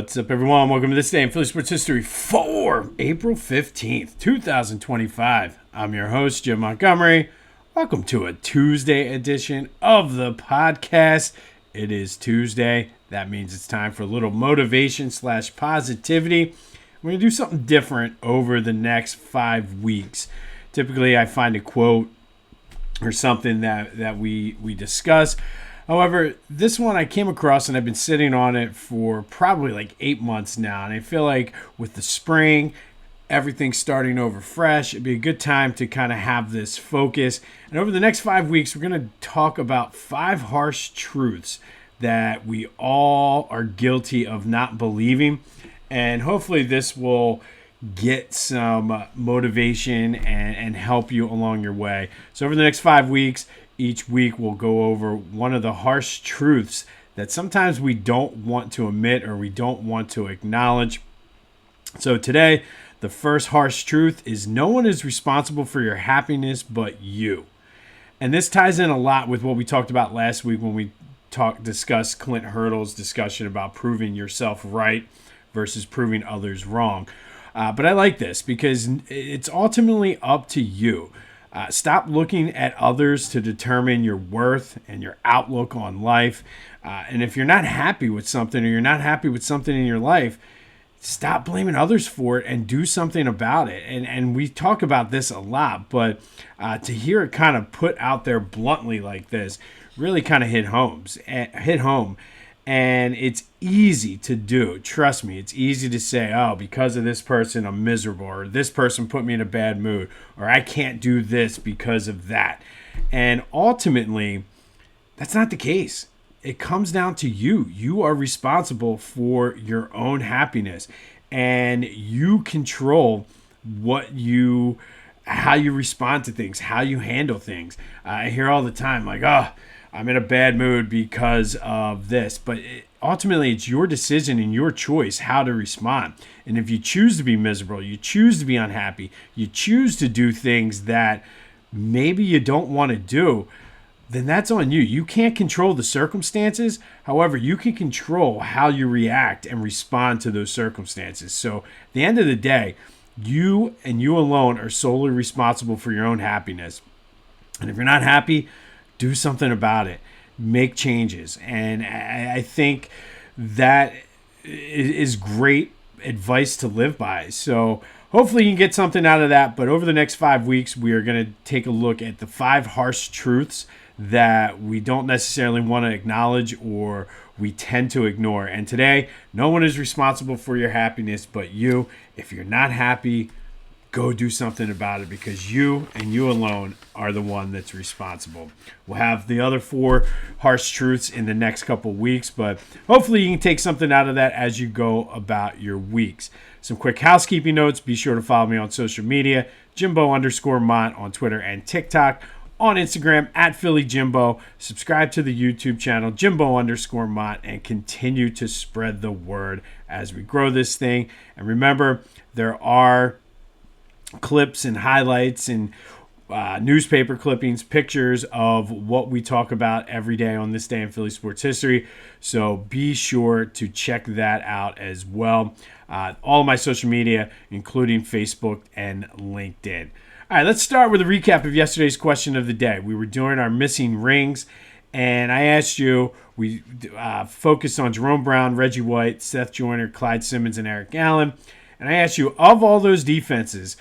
What's up, everyone? Welcome to this day in Philly Sports History for April 15th, 2025. I'm your host, Jim Montgomery. Welcome to a Tuesday edition of the podcast. It is Tuesday. That means it's time for a little motivation / positivity. We're going to do something different over the next 5 weeks. Typically, I find a quote or something that we discuss. However, this one I came across and I've been sitting on it for probably like 8 months now. And I feel like with the spring, everything's starting over fresh. It'd be a good time to kind of have this focus. And over the next 5 weeks, we're going to talk about 5 harsh truths that we all are guilty of not believing. And hopefully this will get some motivation and help you along your way. So over the next 5 weeks, each week we'll go over one of the harsh truths that sometimes we don't want to admit or we don't want to acknowledge. So today, the first harsh truth is no one is responsible for your happiness but you. And this ties in a lot with what we talked about last week when we discussed Clint Hurdle's discussion about proving yourself right versus proving others wrong. But I like this because it's ultimately up to you. Stop looking at others to determine your worth and your outlook on life. And if you're not happy with something or you're not happy with something in your life, stop blaming others for it and do something about it. And we talk about this a lot, but to hear it kind of put out there bluntly like this really kind of hit home. And it's easy to do. Trust me, it's easy to say, oh, because of this person, I'm miserable, or this person put me in a bad mood, or I can't do this because of that. And ultimately, that's not the case. It comes down to you. You are responsible for your own happiness, and you control how you respond to things, how you handle things. I hear all the time, like, oh, I'm in a bad mood because of this. But ultimately, it's your decision and your choice how to respond. And if you choose to be miserable, you choose to be unhappy, you choose to do things that maybe you don't want to do, then that's on you. You can't control the circumstances. However, you can control how you react and respond to those circumstances. So at the end of the day, you and you alone are solely responsible for your own happiness. And if you're not happy, do something about it. Make changes. And I think that is great advice to live by. So hopefully you can get something out of that. But over the next 5 weeks, we are going to take a look at the 5 harsh truths that we don't necessarily want to acknowledge or we tend to ignore. And today, no one is responsible for your happiness but you. If you're not happy, go do something about it because you and you alone are the one that's responsible. We'll have the other 4 harsh truths in the next couple weeks, but hopefully you can take something out of that as you go about your weeks. Some quick housekeeping notes. Be sure to follow me on social media, Jimbo_Mont on Twitter and TikTok. On Instagram, @PhillyJimbo. Subscribe to the YouTube channel, Jimbo_Mont, and continue to spread the word as we grow this thing. And remember, there are clips and highlights and newspaper clippings, pictures of what we talk about every day on this day in Philly sports history. So be sure to check that out as well. All of my social media, including Facebook and LinkedIn. All right, let's start with a recap of yesterday's question of the day. We were doing our missing rings, and I asked you, we focused on Jerome Brown, Reggie White, Seth Joyner, Clyde Simmons, and Eric Allen. And I asked you, of all those defenses,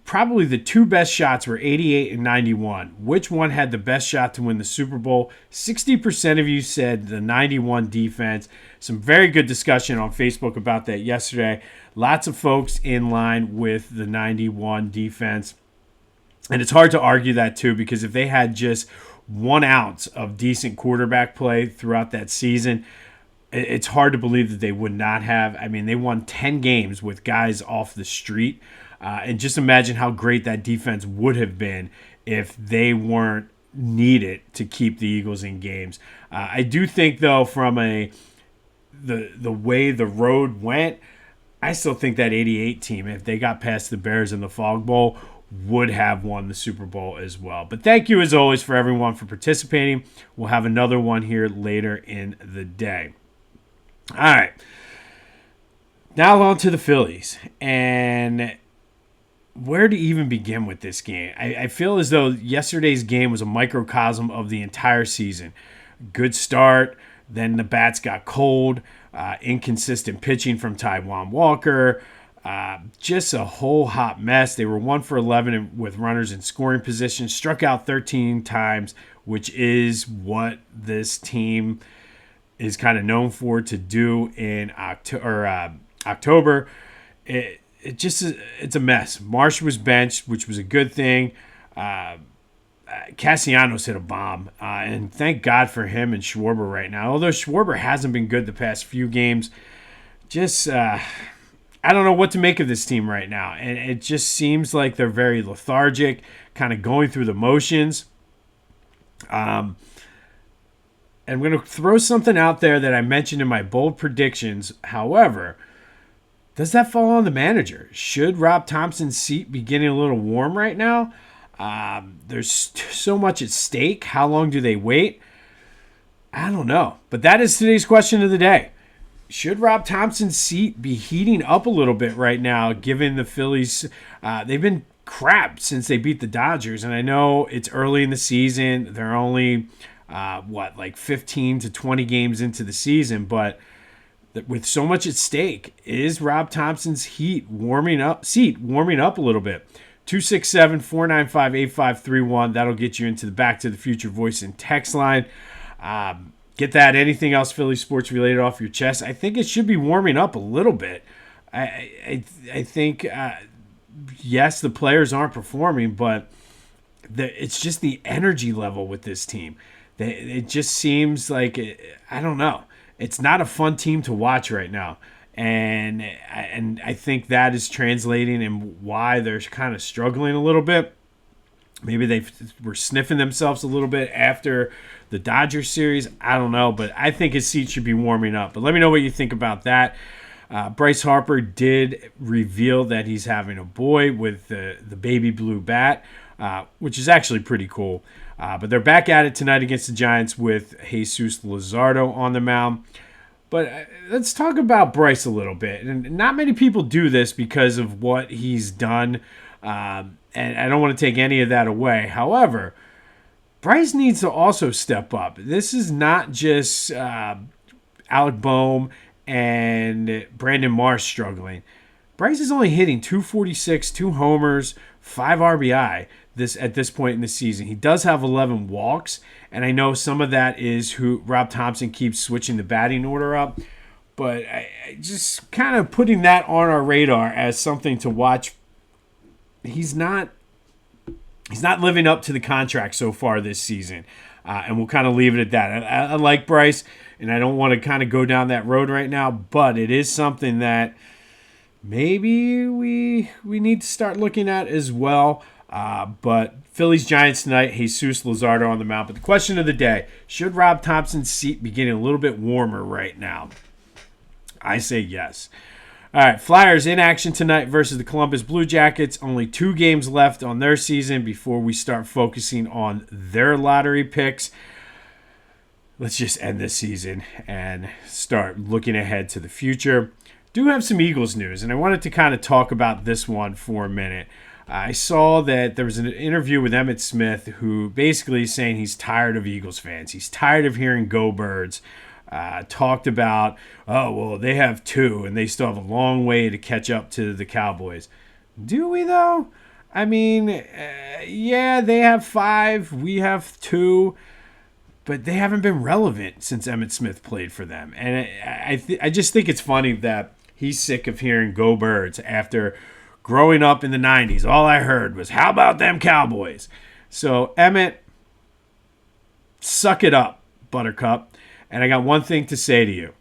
probably the 2 best shots were 88 and 91. Which one had the best shot to win the Super Bowl? 60% of you said the 91 defense. Some very good discussion on Facebook about that yesterday. Lots of folks in line with the 91 defense. And it's hard to argue that too, because if they had just 1 ounce of decent quarterback play throughout that season, it's hard to believe that they would not have. I mean, they won 10 games with guys off the street. And just imagine how great that defense would have been if they weren't needed to keep the Eagles in games. I do think, though, from the way the road went, I still think that 88 team, if they got past the Bears in the Fog Bowl, would have won the Super Bowl as well. But thank you, as always, for everyone for participating. We'll have another one here later in the day. All right. Now on to the Phillies. And where to even begin with this game? I feel as though yesterday's game was a microcosm of the entire season. Good start, then the bats got cold, inconsistent pitching from Taijuan Walker, just a whole hot mess. They were 1 for 11 with runners in scoring position, struck out 13 times, which is what this team is kind of known for to do in October. It's a mess. Marsh was benched, which was a good thing. Castellanos hit a bomb, and thank God for him and Schwarber right now. Although Schwarber hasn't been good the past few games, I don't know what to make of this team right now, and it just seems like they're very lethargic, kind of going through the motions. And I'm going to throw something out there that I mentioned in my bold predictions. However, does that fall on the manager? Should Rob Thomson's seat be getting a little warm right now? There's so much at stake. How long do they wait? I don't know. But that is today's question of the day. Should Rob Thomson's seat be heating up a little bit right now, given the Phillies? They've been crap since they beat the Dodgers. And I know it's early in the season. They're only, 15 to 20 games into the season. But with so much at stake, is Rob Thomson's seat warming up a little bit? 267-495-8531. That'll get you into the Back to the Future voice and text line. Get that. Anything else Philly sports related off your chest? I think it should be warming up a little bit. I think, yes, the players aren't performing, but it's just the energy level with this team. It just seems like, I don't know. It's not a fun team to watch right now. And I think that is translating in why they're kind of struggling a little bit. Maybe they were sniffing themselves a little bit after the Dodgers series. I don't know, but I think his seat should be warming up. But let me know what you think about that. Bryce Harper did reveal that he's having a boy with the baby blue bat, which is actually pretty cool. But they're back at it tonight against the Giants with Jesus Luzardo on the mound. But let's talk about Bryce a little bit. And not many people do this because of what he's done. And I don't want to take any of that away. However, Bryce needs to also step up. This is not just Alec Boehm and Brandon Marsh struggling. Bryce is only hitting 246, 2 homers, 5 RBI at this point in the season. He does have 11 walks, and I know some of that is who Rob Thomson keeps switching the batting order up. But I just kind of putting that on our radar as something to watch. He's not living up to the contract so far this season, and we'll kind of leave it at that. I like Bryce, and I don't want to kind of go down that road right now, but it is something that maybe we need to start looking at as well. But Phillies Giants tonight, Jesus Luzardo on the mound. But the question of the day, should Rob Thomson's seat be getting a little bit warmer right now? I say yes. All right, Flyers in action tonight versus the Columbus Blue Jackets. Only 2 games left on their season before we start focusing on their lottery picks. Let's just end this season and start looking ahead to the future. Do have some Eagles news, and I wanted to kind of talk about this one for a minute. I saw that there was an interview with Emmitt Smith who basically is saying he's tired of Eagles fans. He's tired of hearing "Go Birds." Talked about, they have 2 and they still have a long way to catch up to the Cowboys. Do we, though? I mean, yeah, they have 5, we have 2, but they haven't been relevant since Emmitt Smith played for them. And I just think it's funny that he's sick of hearing "Go Birds" after growing up in the 90s. All I heard was, how about them Cowboys? So, Emmitt, suck it up, Buttercup. And I got one thing to say to you.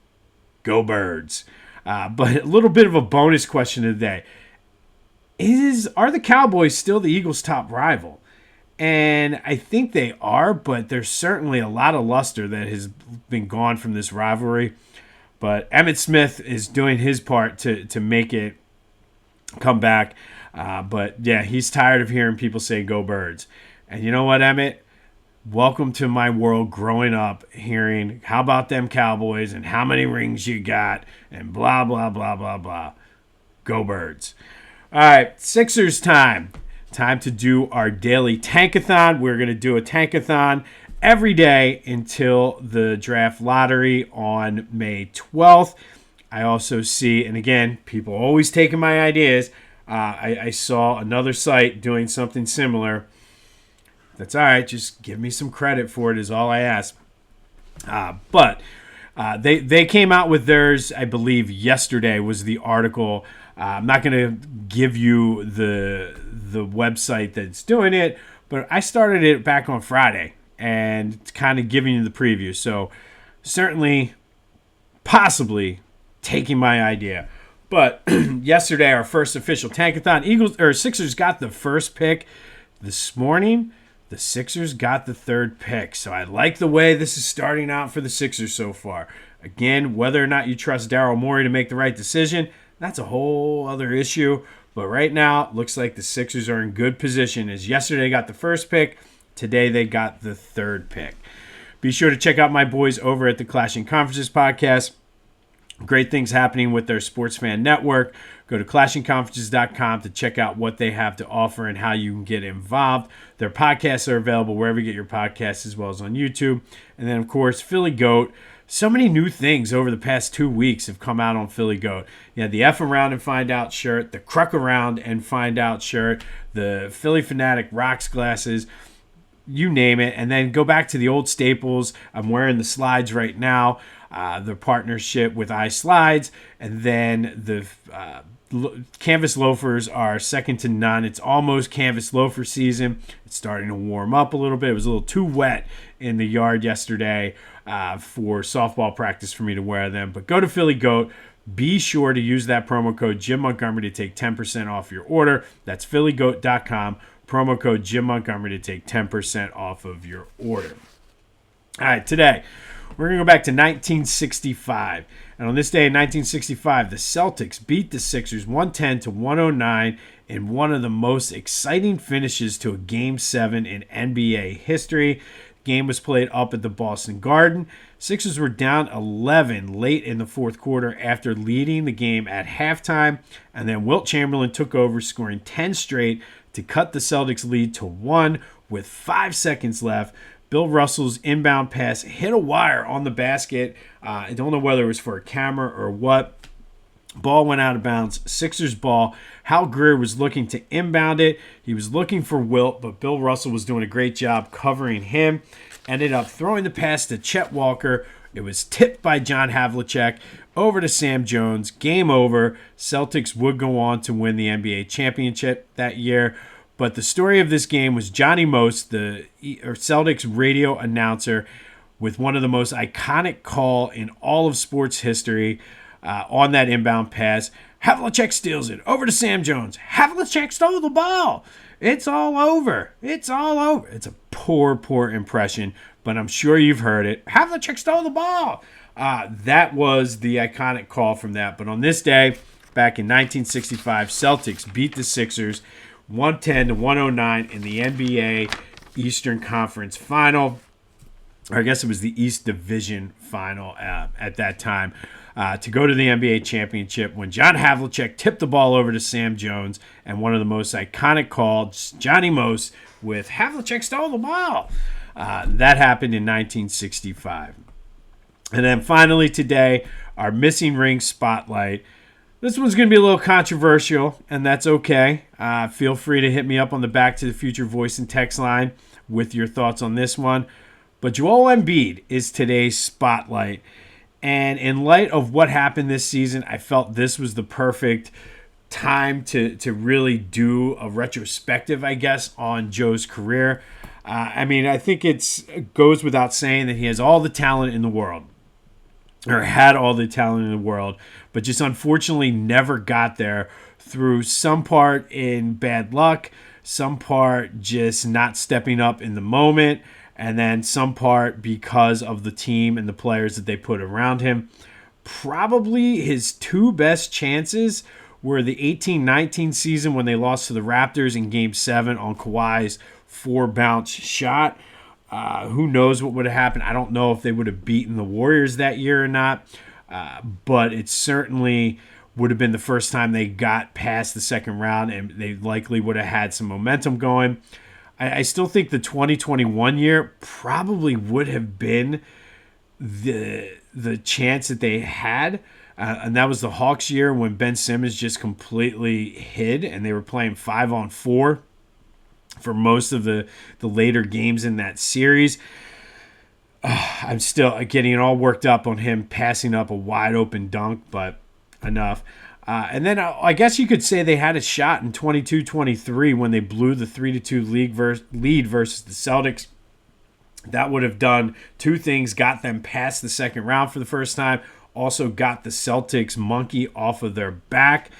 Go Birds. But a little bit of a bonus question of the day. Are the Cowboys still the Eagles' top rival? And I think they are, but there's certainly a lot of luster that has been gone from this rivalry. But Emmitt Smith is doing his part to make it come back. But, yeah, he's tired of hearing people say "Go Birds." And you know what, Emmitt? welcome to my world growing up hearing, how about them Cowboys and how many rings you got and blah, blah, blah, blah, blah. Go Birds. All right, Sixers time. Time to do our daily Tankathon. We're going to do a Tankathon every day until the draft lottery on May 12th. I also see, and again, people always taking my ideas. I saw another site doing something similar. That's all right. Just give me some credit for it is all I ask. But they came out with theirs, I believe, yesterday was the article. I'm not going to give you the website that's doing it, but I started it back on Friday and kind of giving you the preview. So certainly, possibly taking my idea. But yesterday, our first official Tankathon, Sixers got the first pick. This morning, the Sixers got the third pick. So I like the way this is starting out for the Sixers so far. Again, whether or not you trust Daryl Morey to make the right decision, that's a whole other issue. But right now, it looks like the Sixers are in good position. As yesterday got the first pick, today they got the third pick. Be sure to check out my boys over at the Clashing Conferences podcast. Great things happening with their Sports Fan Network. Go to clashingconferences.com to check out what they have to offer and how you can get involved. Their podcasts are available wherever you get your podcasts as well as on YouTube. And then, of course, Philly Goat. So many new things over the past 2 weeks have come out on Philly Goat. You had the F Around and Find Out shirt, the Cruck Around and Find Out shirt, the Philly Fanatic Rocks glasses, you name it. And then go back to the old staples. I'm wearing the slides right now. The partnership with iSlides, and then the canvas loafers are second to none. It's almost canvas loafer season. It's starting to warm up a little bit. It was a little too wet in the yard yesterday for softball practice for me to wear them. But go to Philly Goat. Be sure to use that promo code Jim Montgomery to take 10% off your order. That's phillygoat.com. Promo code Jim Montgomery to take 10% off of your order. All right, today we're going to go back to 1965. And on this day in 1965, the Celtics beat the Sixers 110-109 in one of the most exciting finishes to a Game 7 in NBA history. The game was played up at the Boston Garden. Sixers were down 11 late in the fourth quarter after leading the game at halftime. And then Wilt Chamberlain took over, scoring 10 straight to cut the Celtics lead to 1 with 5 seconds left. Bill Russell's inbound pass hit a wire on the basket. I don't know whether it was for a camera or what. Ball went out of bounds. Sixers ball. Hal Greer was looking to inbound it. He was looking for Wilt, but Bill Russell was doing a great job covering him. Ended up throwing the pass to Chet Walker. It was tipped by John Havlicek over to Sam Jones. Game over. Celtics would go on to win the NBA championship that year. But the story of this game was Johnny Most, the Celtics radio announcer, with one of the most iconic call in all of sports history on that inbound pass. Havlicek steals it over to Sam Jones. Havlicek stole the ball. It's all over. It's all over. It's a poor, poor impression, but I'm sure you've heard it. Havlicek stole the ball. That was the iconic call from that. But on this day, back in 1965, Celtics beat the Sixers 110-109 in the NBA Eastern Conference Final. Or I guess it was the East Division Final at that time to go to the NBA Championship when John Havlicek tipped the ball over to Sam Jones and one of the most iconic calls, Johnny Most, with Havlicek stole the ball. That happened in 1965. And then finally today, our missing ring spotlight. This one's going to be a little controversial, and that's okay. Feel free to hit me up on the Back to the Future voice and text line with your thoughts on this one. But Joel Embiid is today's spotlight. And in light of what happened this season, I felt this was the perfect time to really do a retrospective, I guess, on Joe's career. I think it goes without saying that he has all the talent in the world, or had all the talent in the world, but just unfortunately never got there through some part in bad luck, some part just not stepping up in the moment, and then some part because of the team and the players that they put around him. Probably his two best chances were the 18-19 season when they lost to the Raptors in Game 7 on Kawhi's 4-bounce shot. Who knows what would have happened? I don't know if they would have beaten the Warriors that year or not, but it certainly would have been the first time they got past the second round, and they likely would have had some momentum going. I still think the 2021 year probably would have been the chance that they had, and that was the Hawks year when Ben Simmons just completely hid, and they were playing 5-on-4 for most of the later games in that series. I'm still getting all worked up on him passing up a wide open dunk, but enough. And then I guess you could say they had a shot in 22-23 when they blew the 3-2 lead versus the Celtics. That would have done two things: got them past the second round for the first time, also got the Celtics monkey off of their back.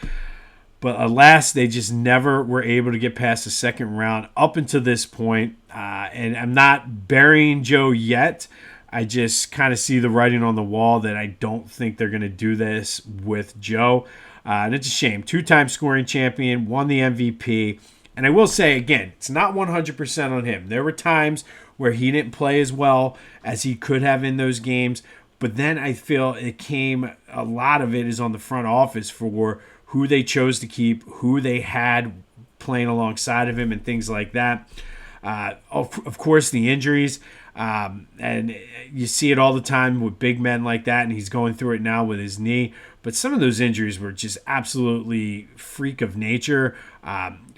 But alas, they just never were able to get past the second round up until this point. And I'm not burying Joe yet. I just kind of see the writing on the wall that I don't think they're going to do this with Joe. And it's a shame. Two-time scoring champion, won the MVP. And I will say, again, it's not 100% on him. There were times where he didn't play as well as he could have in those games. But then I feel a lot of it is on the front office for who they chose to keep, who they had playing alongside of him, and things like that. Of course, the injuries. And you see it all the time with big men like that, and he's going through it now with his knee. But some of those injuries were just absolutely freak of nature.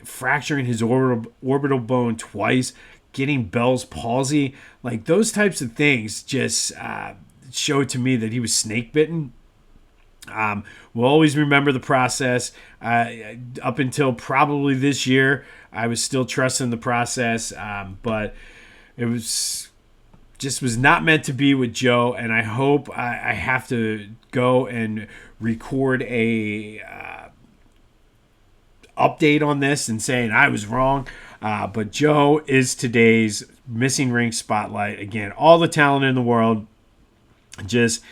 Fracturing his orbital bone twice, getting Bell's palsy. Like, those types of things just showed to me that he was snake bitten. We'll always remember the process. Up until probably this year, I was still trusting the process, but it was not meant to be with Joe. And I hope I have to go and record a update on this and saying I was wrong. But Joe is today's missing ring spotlight. Again, all the talent in the world, just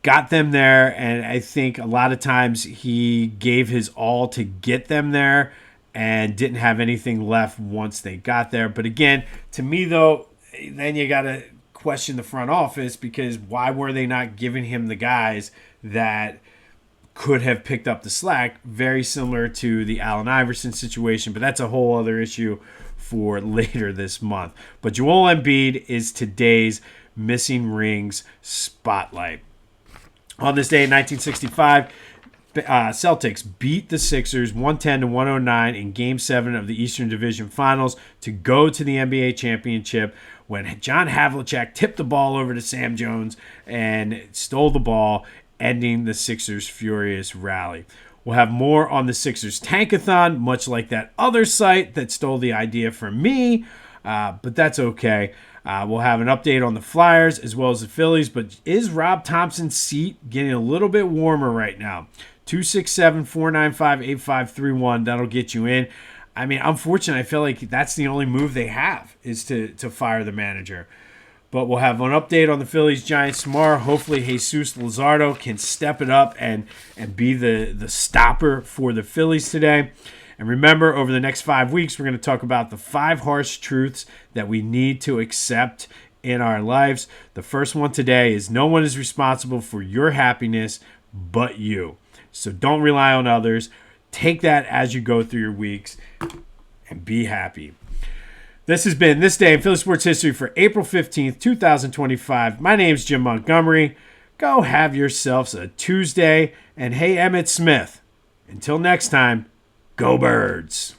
got them there, and I think a lot of times he gave his all to get them there and didn't have anything left once they got there. But again, to me though, then you got to question the front office, because why were they not giving him the guys that could have picked up the slack? Very similar to the Allen Iverson situation, but that's a whole other issue for later this month. But Joel Embiid is today's missing rings spotlight. On this day in 1965, Celtics beat the Sixers 110-109 in Game 7 of the Eastern Division Finals to go to the NBA championship, when John Havlicek tipped the ball over to Sam Jones and stole the ball, ending the Sixers' furious rally. We'll have more on the Sixers Tankathon, much like that other site that stole the idea from me, but that's okay. We'll have an update on the Flyers as well as the Phillies. But is Rob Thomson's seat getting a little bit warmer right now? 267-495-8531. That'll get you in. I mean, unfortunately, I feel like that's the only move they have is to fire the manager. But we'll have an update on the Phillies-Giants tomorrow. Hopefully, Jesus Luzardo can step it up and be the stopper for the Phillies today. And remember, over the next 5 weeks, we're going to talk about the 5 harsh truths that we need to accept in our lives. The first one today is no one is responsible for your happiness but you. So don't rely on others. Take that as you go through your weeks and be happy. This has been This Day in Philly Sports History for April 15th, 2025. My name's Jim Montgomery. Go have yourselves a Tuesday. And hey, Emmitt Smith, until next time, go Birds.